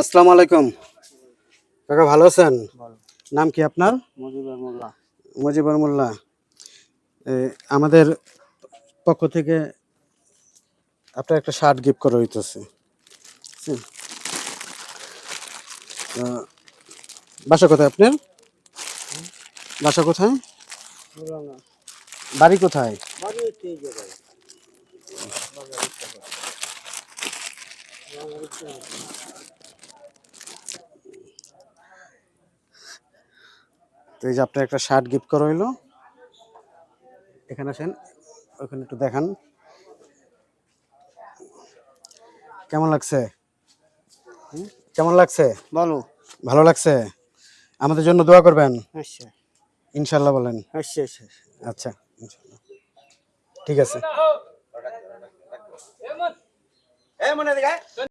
আসসালামু আলাইকুম কাকা, ভালো আছেন? বলো। নাম কি আপনার? মুজিবুর মোল্লা। মুজিবুর মোল্লা। আমাদের পক্ষ থেকে আপনার একটা শার্ট গিফট করা হইতেছে। বুঝছেন? আহ, বাসা কোথায় আপনার? বাসা কোথায়? পুরানা। বাড়ি কোথায়? বাড়ি হচ্ছে এই জায়গায়। বাজার ইচ্ছা করে। বাজার ইচ্ছা করে। তো এই যে আপনার একটা শার্ট গিফট করা হইলো। এখানে আসেন, ওখানে একটু দেখান কেমন লাগছে। কেমন লাগছে? বলো। ভালো লাগছে? আমাদের জন্য দোয়া করবেন আচ্ছা ইনশাল্লাহ বলেন। আচ্ছা আচ্ছা। আচ্ছা, ইনশাল্লাহ। ঠিক আছে।